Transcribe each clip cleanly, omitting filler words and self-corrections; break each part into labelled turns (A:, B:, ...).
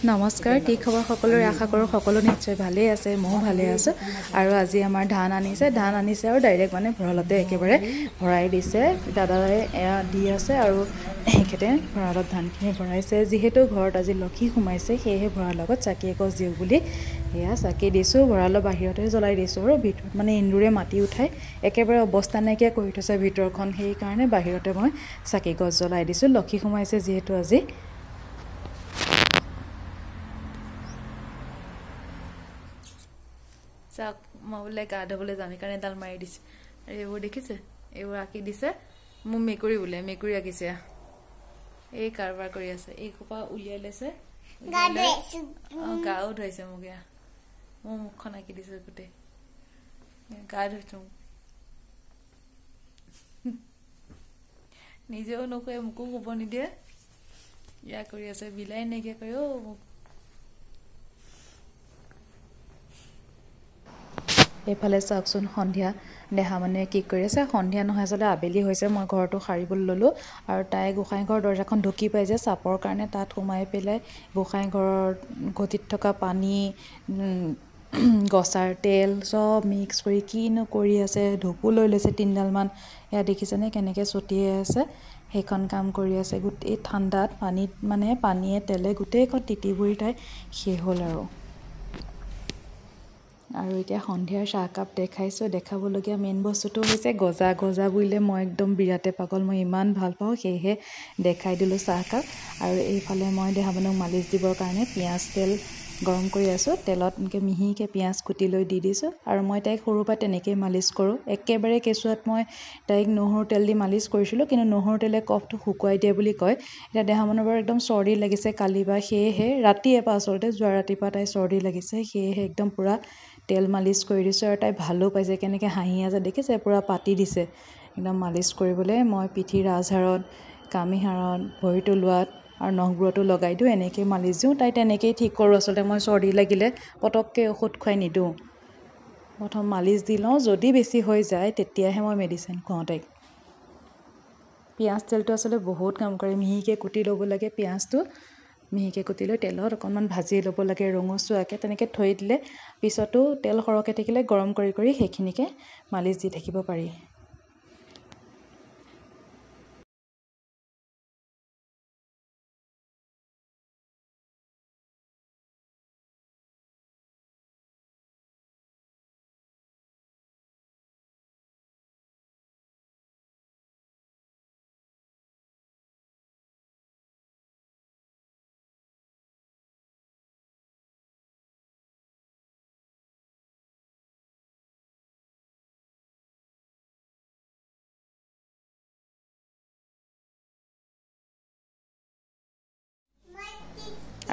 A: নমস্কাৰ, কি খবৰ সকলোৰে? আশা কৰোঁ সকলো নিশ্চয় ভালেই আছে, ময়ো ভালে আছোঁ। আৰু আজি আমাৰ ধান আনিছে আৰু ডাইৰেক্ট মানে ভঁৰালতে একেবাৰে ভৰাই দিছে। দাদাই এয়া দি আছে আৰু এখেতে ভঁৰালত ধানখিনি ভৰাইছে। যিহেতু ঘৰত আজি লক্ষী সোমাইছে, সেয়েহে ভঁৰালৰ লগত চাকি এগছ দিওঁ বুলি এয়া চাকি দিছোঁ। ভঁৰালৰ বাহিৰতে জ্বলাই দিছোঁ আৰু ভিতৰত মানে এন্দুৰে মাটি উঠাই একেবাৰে অৱস্থা নাইকিয়া কৰি থৈছে ভিতৰখন, সেইকাৰণে বাহিৰতে মই চাকি গছ জ্বলাই দিছোঁ। লক্ষী সোমাইছে যিহেতু আজি। চাওক, মই বোলে গা ধুবলৈ যাম, সেইকাৰণে এডাল মাৰি দিছোঁ। আৰু এইবোৰ দেখিছে, এইবোৰ আঁকি দিছে মোৰ মেকুৰী, বোলে মেকুৰী আঁকিছে। এই কাৰবাৰ কৰি আছে, এই সোপা উলিয়াই লৈছে, গাও ধুৱাইছে মোক। এয়া মোৰ মুখখন আঁকি দিছে গোটেই, গা ধুইছোঁ। নিজেও নকৰে, মোকো শুব নিদিয়ে। ইয়া কৰি আছে, বিলাই নাইকিয়া কৰি মোক। এইফালে চাওকচোন, সন্ধিয়া দেহা মানে কি কৰি আছে। সন্ধিয়া নহয়, আচলতে আবেলি হৈছে। মই ঘৰটো সাৰিবলৈ ল'লোঁ আৰু তাই গোসাঁই ঘৰৰ দৰ্জাখন ঢুকি পাই যে চাপৰ কাৰণে, তাত সোমাই পেলাই গোসাঁই ঘৰৰ ঘটিত থকা পানী, গছাৰ তেল চব মিক্স কৰি কিনো কৰি আছে। ধূপো লৈ লৈছে 3ডালমান। এয়া দেখিছেনে কেনেকৈ ছটিয়াই আছে? সেইখন কাম কৰি আছে। গোটেই ঠাণ্ডাত পানীত মানে পানীয়ে তেলে গোটেইখন তিতি বুৰি তাই শেষ হ'ল আৰু এতিয়া সন্ধিয়াৰ চাহকাপ দেখাবলগীয়া মেইন বস্তুটো হৈছে গজা। গজা বুলিলে মই একদম বিৰাটে পাগল, মই ইমান ভাল পাওঁ, সেয়েহে দেখাই দিলোঁ চাহকাপ। আৰু এইফালে মই দেহাবনক মালিচ দিবৰ কাৰণে পিঁয়াজ তেল গৰম কৰি আছোঁ। তেলত এনেকৈ মিহিকৈ পিঁয়াজ কুটি লৈ দি দিছোঁ আৰু মই তাইক সৰুৰ পৰা তেনেকৈয়ে মালিচ কৰোঁ। একেবাৰে কেঁচুৱাত মই তাইক নহৰু তেল দি মালিচ কৰিছিলোঁ, কিন্তু নহৰু তেলে কফটো শুকুৱাই দিয়ে বুলি কয়। এতিয়া দেহাবনৰ বাৰু একদম চৰ্দি লাগিছে কালি বা, সেয়েহে ৰাতিয়ে পৰা আচলতে যোৱা ৰাতিপুৱা তাইৰ চৰ্দি লাগিছে, সেয়েহে একদম পূৰা তেল মালিচ কৰি দিছোঁ। আৰু তাই ভালো পাইছে, কেনেকৈ হাঁহি আছে দেখিছে, পূৰা পাতি দিছে একদম মালিচ কৰিবলৈ। মই পিঠিৰ ৰাজহাড়ত, কামিহাড়ত, ভৰি তলুৱাত আৰু নখবোৰতো লগাই দিওঁ, এনেকৈয়ে মালিচ দিওঁ। তাই তেনেকৈয়ে ঠিক কৰোঁ আচলতে। মই চৰ্দি লাগিলে পটককৈ ঔষধ খুৱাই নিদিওঁ, প্ৰথম মালিচ দি লওঁ, যদি বেছি হৈ যায় তেতিয়াহে মই মেডিচিন খুৱাওঁ তাইক। পিঁয়াজ তেলটো আচলতে বহুত কাম কৰে। মিহিকৈ কুটি ল'ব লাগে পিঁয়াজটো, মিহিকৈ কুটি লৈ তেলত অকণমান ভাজি ল'ব লাগে ৰঙচুৱাকৈ। তেনেকৈ থৈ দিলে পিছতো তেল সৰহকৈ থাকিলে গৰম কৰি কৰি সেইখিনিকে মালিচ দি থাকিব পাৰি।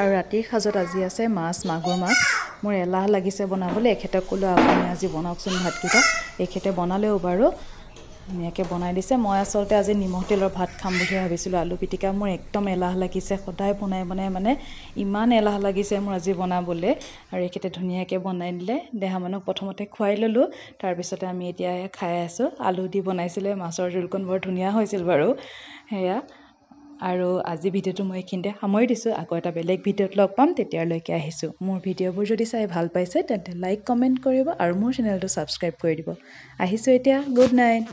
A: আৰু ৰাতিৰ সাজত আজি আছে মাছ, মাগুৰ মাছ। মোৰ এলাহ লাগিছে বনাবলৈ। এখেতক ক'লোঁ আপুনি আজি বনাওকচোন ভাতকেইটা। এখেতে বনালেও বাৰু, ধুনীয়াকৈ বনাই দিছে। মই আচলতে আজি নিমখ তেলৰ ভাত খাম বুলি ভাবিছিলোঁ, আলু পিটিকা। মোৰ একদম এলাহ লাগিছে, সদায় বনাই মানে ইমান এলাহ লাগিছে মোৰ আজি বনাবলৈ। আৰু এখেতে ধুনীয়াকৈ বনাই দিলে। দেহামানক প্ৰথমতে খুৱাই ল'লোঁ, তাৰপিছতে আমি এতিয়া খাই আছোঁ। আলু দি বনাইছিলে, মাছৰ জোলকণ বৰ ধুনীয়া হৈছিল বাৰু। সেয়া আৰু আজি ভিডিঅ'টো মই এইখিনিতে সামৰি দিছোঁ। আকৌ এটা বেলেগ ভিডিঅ'ত লগ পাম, তেতিয়ালৈকে আহিছোঁ। মোৰ ভিডিঅ'বোৰ যদি চাই ভাল পাইছে তেন্তে লাইক, কমেণ্ট কৰিব আৰু মোৰ চেনেলটো ছাবস্ক্ৰাইব কৰি দিব। আহিছোঁ এতিয়া, গুড নাইট।